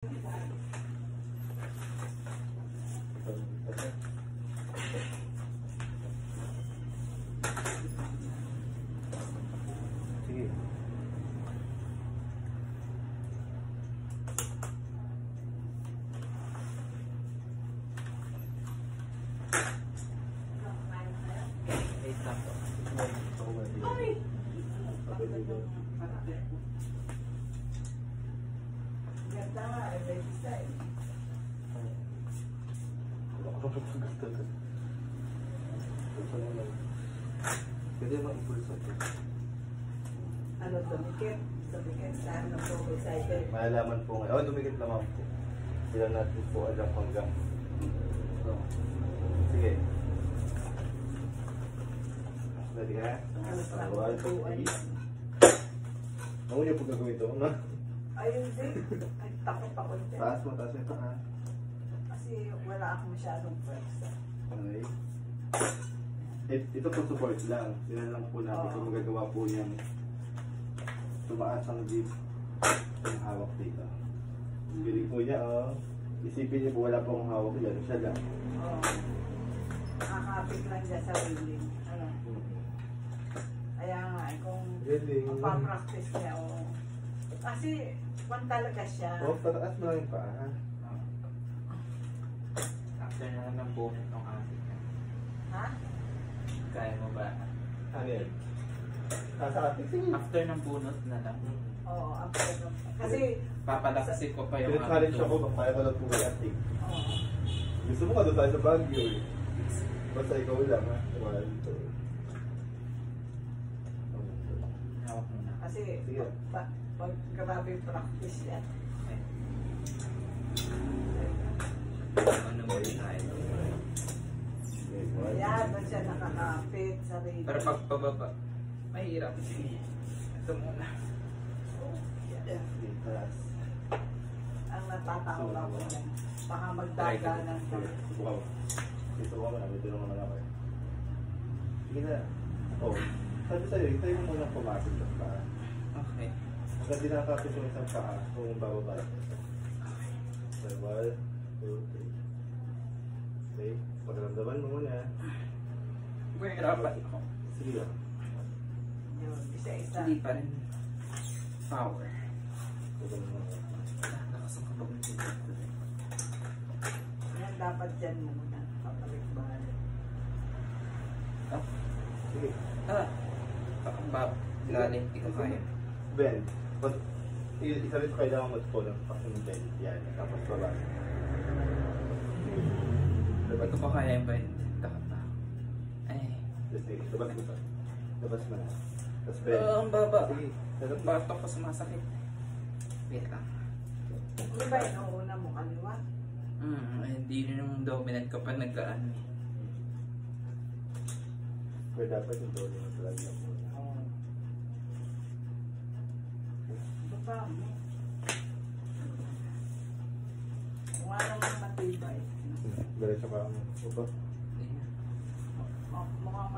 Sige. Pwede naman ipulsa ito. Ano, dumikit? Dumikit saan ng cycle? Malalaman po ngayon. Dumikit naman po. Sila natin po alam hanggang. So, sige. Ready ka na? One, two, three. Nauna po gagawin ito, no? Ayun din. Ay, takot ako din. Taas mo ito, ha? Kasi wala akong masyadong pwersa. Okay. Ito po support lang. Sila lang po natin kung magagawa po niyang tumaas ang jeep yung hawak dito. Piling po niya, oh. Isipin niyo po wala po akong hawak dyan. Siya lang. Oo. Nakakapit lang siya sa wheeling. Ano? Kaya nga, kung mapapractice niya, oo. Kasi, kung talaga siya. Oh, pataas mo lang yung paa. After na lang ng bonus ng asin. Ha? Kaya mo ba? Ano yan? Nasa atin? Sige. After ng bonus na lang. Oo, kasi, Papalakasin ko pa yung Pinag-challenge ako, kaya ko lang po kay ating. oo. Gusto mo ka doon tayo sa Baguio eh. Basta ikaw lang ha. One, two. Hawak mo na. Kasi, Sige. pag grabe practice yan. Ano mo rin tayo? Kaya, doon siya nakakapit sa radio. Pero pag pababa, mahirap. Sige. Ito muna. Taas. Ang natatakot ako yan. Baka magdaganan ka. Subukan mo. Subukan mo na. May tulungan naman ako eh. Sige na. Oh. Sabi sa'yo, hintayin mo muna pumasok sa paa. Okay. Hanggang di nakakapit yung isang paa kung bababa. Okay, 1, 2, 3. Okay. Pagkaramdaman mo muna. Mahirapan ako. Sige lang. Yun, isa-isa. Hindi pa rin. Power. Pagkaramdaman mo. Nakasang ka ba ng ticket ko? Yan, dapat dyan muna. Papalik-balik. Oh. Sige. Pakambab. Galing. Hindi ko kaya. Bend. Isa rin kailangan mag-pull ng fucking bend. Yan. Tapos baba. Hindi ko pa kaya yung bend. Takot na. Ay. Sige. Labas mo pa. Labas mo na. Tapos bend. Ang baba. Sige. Labas mo. Batok ko sumasakit. Wait lang. Di ba yun, una mo kaliwa? Hindi rin yung dominant ko pa nagkaan. Pero dapat yung doon yung talaga lang muna. Oo. Baba mo. Kung ano mang matibay. Diretso ka. Upo. Hindi. Mukhang